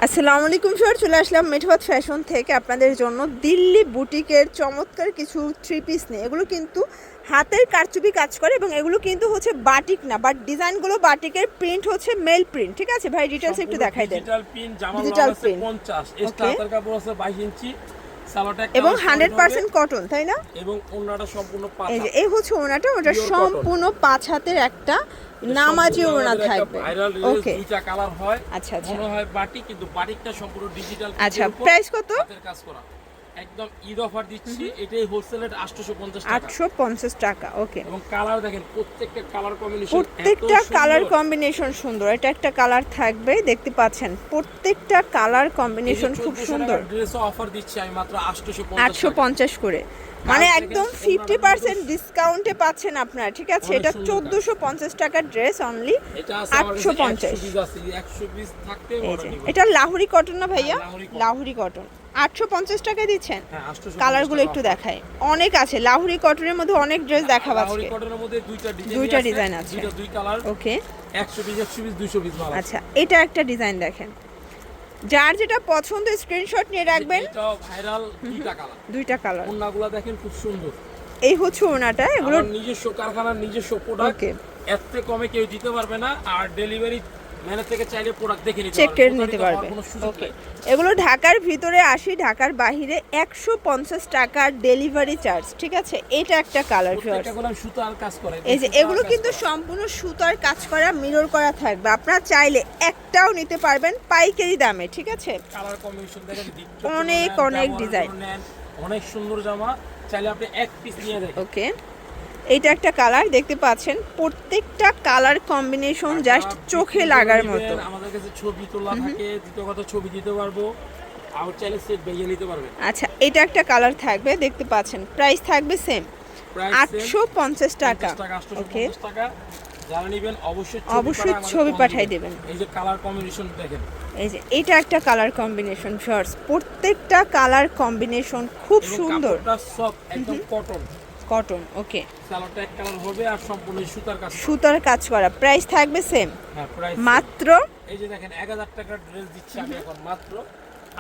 আসসালামু আলাইকুম স্যার, চলে আসলাম মেঠোয়াত ফ্যাশন থেকে আপনাদের জন্য দিল্লি বুটিকের চমৎকার কিছু থ্রি পিস নিয়ে। এগুলো কিন্তু হাতের কারচুপি কাজ করে এবং এগুলো কিন্তু হচ্ছে বাটিক না, বাট ডিজাইনগুলো বাটিকের, প্রিন্ট হচ্ছে মেল প্রিন্ট। ঠিক আছে ভাই, ডিটেইলস একটু দেখাই দেন। ডিজিটাল প্রিন্ট, জামা ডিজিটাল আছে প্রিন্ট 50, স্টার্টার কাপড় আছে 22 ইঞ্চি, সালোয়ারটা এবং 100% কটন, তাই না? এবং ওড়নাটা সম্পূর্ণ পাঁচ এই যে এই হচ্ছে ওড়নাটা, ওটা সম্পূর্ণ 5 হাতের একটা নামাজি ওড়না থাকবে। ওকে, দুইটা কালার হয়। আচ্ছা আচ্ছা, মনে হয় বাটিক, কিন্তু বাটিকটা সম্পূর্ণ ডিজিটাল। আচ্ছা, প্রাইস কত? হাতের কাজ করা, একদম ঈদ অফার দিচ্ছি। এটাই হোলসেল রেট 850 টাকা। 850 টাকা। ওকে, এবং কালার দেখেন, প্রত্যেকটা কালার কম্বিনেশন, প্রত্যেকটা কালার কম্বিনেশন সুন্দর। এটা একটা কালার থাকবে, দেখতে পাচ্ছেন প্রত্যেকটা কালার কম্বিনেশন খুব সুন্দর। ড্রেস অফার দিচ্ছি আমি মাত্র 850 করে, মানে একদম 50% ডিসকাউন্টে পাচ্ছেন আপনারা। ঠিক আছে, এটা 1450 টাকার ড্রেস অনলি 850। এটা লাহুরি কটন না ভাইয়া? লাহুরি কটন 850 টাকা দিচ্ছেন। কালারগুলো একটু দেখাই, অনেক আছে লাহুরি কটনের মধ্যে, অনেক ড্রেস দেখাবো আজকে। লাহুরি কটনের মধ্যে দুইটা ডিজাইন আছে, দুই কালার। ওকে, 120 120 220 মাল। আচ্ছা, এটা একটা ডিজাইন দেখেন, যার যেটা পছন্দ স্ক্রিনশট নিয়ে রাখবেন। এটা ভাইরাল দুইটা কালার, দুইটা কালার। ওড়নাগুলো দেখেন খুব সুন্দর। এই হচ্ছে ওড়নাটা, এগুলো নিজস্ব কারখানার নিজস্ব প্রোডাক্ট। ওকে, এর থেকে কমে কেউ দিতে পারবে না। আর ডেলিভারি ম্যানের থেকে চাইলে প্রোডাক্ট দেখে নিতে চেক পারবে, করে নিতে পারবে। ওকে, এগুলো ঢাকার ভিতরে 80, ঢাকার বাইরে 150 টাকার ডেলিভারি চার্জ। ঠিক আছে, এটা একটা কালার ভিউয়ার্স। এটা গোলাম সুতার কাজ করে। এই যে এগুলো কিন্তু সম্পূর্ণ সুতার কাজ করা, মিরর করা থাকবে। আপনারা চাইলে একটাও নিতে পারবেন পাইকারি দামে। ঠিক আছে, কালার কম্বিনেশন দেখেন, অনেক অনেক ডিজাইন, অনেক সুন্দর জামা। চাইলে আপনি এক পিস নিয়ে দেখেন। ওকে, এইটা একটা কালার দেখতে পাচ্ছেন, প্রত্যেকটা কালার কম্বিনেশন জাস্ট চোখে লাগার মতো। আমাদের কাছে ছবি তোলা থাকে, দ্বিতীয় কথা ছবি দিতে পারবো, আর চাইলে সেট ভেঙে নিতে পারবেন। আচ্ছা, এটা একটা কালার থাকবে, দেখতে পাচ্ছেন। প্রাইস থাকবে সেম 850 টাকা। ওকে, যারা নেবেন অবশ্যই ছবি পাঠিয়ে দেবেন। এই যে কালার কম্বিনেশন দেখেন, এই যে এটা একটা কালার কম্বিনেশন শর্টস, প্রত্যেকটা কালার কম্বিনেশন খুব সুন্দর। কাপড়টা সফট, একদম কটন। কটন, ওকে, সালোয়ারটা এক কালার হবে আর সম্পূর্ণ সুতার কাজ, সুতার কাজ করা। প্রাইস থাকবে সেম। হ্যাঁ, প্রাইস মাত্র, এই যে দেখেন 1000 টাকার ড্রেস দিচ্ছি আমি এখন মাত্র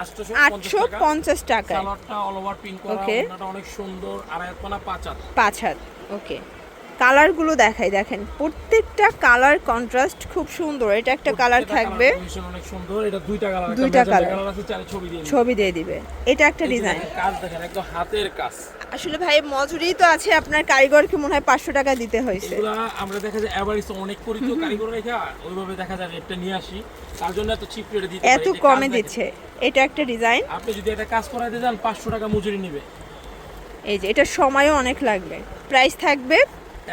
850 টাকা। সালোয়ারটা অল ওভার পিঙ্ক করা, ওড়নাটা অনেক সুন্দর, আর একপানা 5 হাত। 5 হাত, ওকে। কালারগুলো দেখাই, দেখেন প্রত্যেকটা কালার কন্ট্রাস্ট খুব সুন্দর। এটা একটা কালার থাকবে, অনেক সুন্দর। এটা দুইটা কালার, দুইটা কালার আছে, চাইলে ছবি দিয়ে দিবে। এটা একটা ডিজাইন, কাজ দেখেন, একদম হাতের কাজ। আসলে ভাই মজুরি তো আছে, আপনার কারিগরকে মনে হয় 500 টাকা দিতে হয়েছে। এগুলা আমরা দেখা যায় এভারেজ অনেক করি তো কারিগর রেখে, ওইভাবে দেখা যায় রেটটা নিয়ে আসি, তার জন্য এত চিপ রেটে দিতে পারি, এত কমে দিচ্ছে। এটা একটা ডিজাইন, আপনি যদি এটা কাজ করাতে যান 500 টাকা মজুরি নেবে। এই যে এটা সময়ও অনেক লাগবে। প্রাইস থাকবে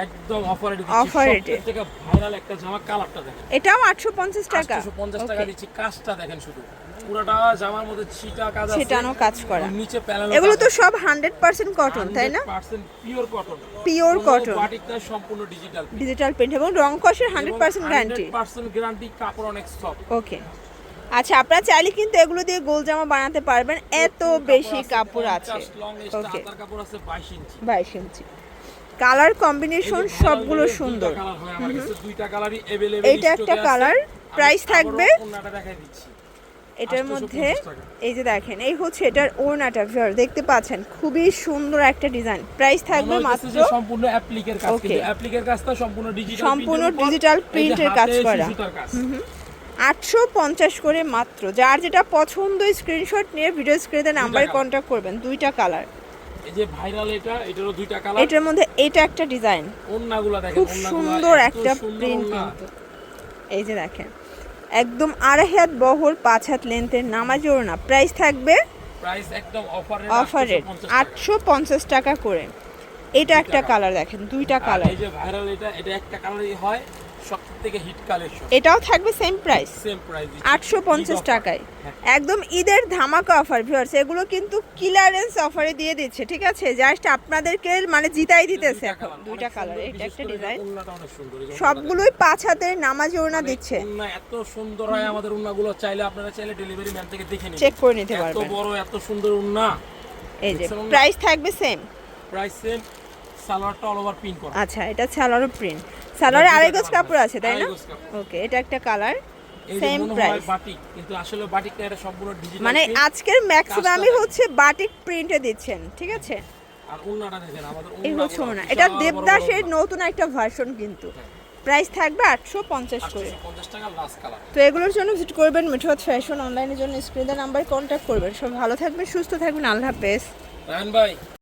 একদম অফার রেটে দিচ্ছি। অফার রেটে থেকে ভাইরাল একটা জামা, কালারটা দেখেন, এটাও 850 টাকা। 850 টাকা দিচ্ছি। কাজটা দেখেন, শুধু পুরোটা জামার মধ্যে ছিটা কাজ আছে, ছিটানো কাজ করা। নিচে প্যানেল। এগুলো তো সব 100% কটন, তাই না? 100% পিওর কটন। পিওর কটন, বাটিকটা সম্পূর্ণ ডিজিটাল, ডিজিটাল প্রিন্ট এবং রং কষের 100% গ্যারান্টি। 100% গ্যারান্টি, কাপড় অনেক সফট। ওকে, আচ্ছা, আপনারা চাইলে কিন্তু এগুলো দিয়ে গোল জামা বানাতে পারবেন, এত বেশি কাপড় আছে। ওকে, হাতার কাপড় আছে 22 ইঞ্চি। 22 ইঞ্চি। কালার কম্বিনেশন সবগুলো সুন্দর। দুইটা কালারই अवेलेबल। এইটা একটা কালার, প্রাইস থাকবে, ওড়নাটা দেখাই দিচ্ছি, এটার মধ্যে এই যে দেখেন, এই হচ্ছে এটার ওড়নাটা, ভিউয়ার দেখতে পাচ্ছেন, খুবই সুন্দর একটা ডিজাইন। প্রাইস থাকবে মাত্র, সম্পূর্ণ অ্যাপ্লিকের কাজ, কিন্তু অ্যাপ্লিকের কাজটা সম্পূর্ণ ডিজিটাল, সম্পূর্ণ ডিজিটাল প্রিন্টের কাজ করা। 850 করে মাত্র। যার যেটা পছন্দ স্ক্রিনশট নিয়ে ভিডিও স্ক্রিনে নাম্বারে কন্টাক্ট করবেন। দুইটা কালার, এই যে ভাইরাল, এটারও দুইটা কালার। এটার মধ্যে এটা একটা ডিজাইন, ওড়নাগুলো দেখেন, খুব সুন্দর একটা প্রিন্ট কিন্তু। এই যে দেখেন, একদম 2.5 হাত বহর, 5 হাত লেন্থের নামাজি ওড়না। প্রাইস থাকবে, প্রাইস একদম অফার রেট 850 টাকা করে। এটা একটা কালার দেখেন, দুইটা কালার। এই যে ভাইরাল, এটা একটা কালারই হয়, সবথেকে হিট কালেকশন। এটাও থাকবে সেম প্রাইস, সেম প্রাইস 850 টাকায়। একদম ঈদের ধামাকা অফার ভিউয়ার্স, এগুলো কিন্তু ক্লিয়ারেন্স অফারে দিয়ে দিচ্ছে। ঠিক আছে, জাস্ট আপনাদেরকে মানে জিতাই দিতেছে এখন। দুইটা কালার, এটা একটা ডিজাইন, ওড়নাটা অনেক সুন্দর। সবগুলোই 5 হাতের নামাজি ওড়না দিচ্ছে। ওড়না এত সুন্দর হয় আমাদের ওড়নাগুলো, চাইলে আপনারা চাইলে ডেলিভারি ম্যান থেকে দেখে নিন, চেক করে নিতে পারবেন। এত বড় এত সুন্দর ওড়না। এই যে প্রাইস থাকবে সেম, প্রাইস সেম। সালোয়ারটা অল ওভার প্রিন্ট করা। আচ্ছা, এটা সালোয়ারও প্রিন্ট, সালোয়ারে আড়াই গজ কাপড় আছে, তাই না? ওকে, এটা একটা কালার, এই যে Same মনে হয় price. বাটিক, কিন্তু আসলে বাটিক না, এটা সম্পূর্ণ ডিজিটাল। মানে আজকের ম্যাক্সিমামই কাজটা হচ্ছে বাটিক প্রিন্টে দিচ্ছেন, ঠিক আছে? আর ওন্নাটা দেখেন আমাদের এই ওন্না হচ্ছে না, এটা দেবদাসের নতুন একটা ভার্সন কিন্তু। প্রাইস থাকবে 850 করে। 850 টাকা লাস্ট কালার। তো এগুলোর জন্য ভিজিট করবেন মিঠুয়াত ফ্যাশন, অনলাইনের জন্য স্ক্রিনের নাম্বার কন্ট্যাক্ট করবেন। সব ভালো থাকবেন, সুস্থ থাকবেন, আল্লাহ হাফেজ। রায়হান ভাই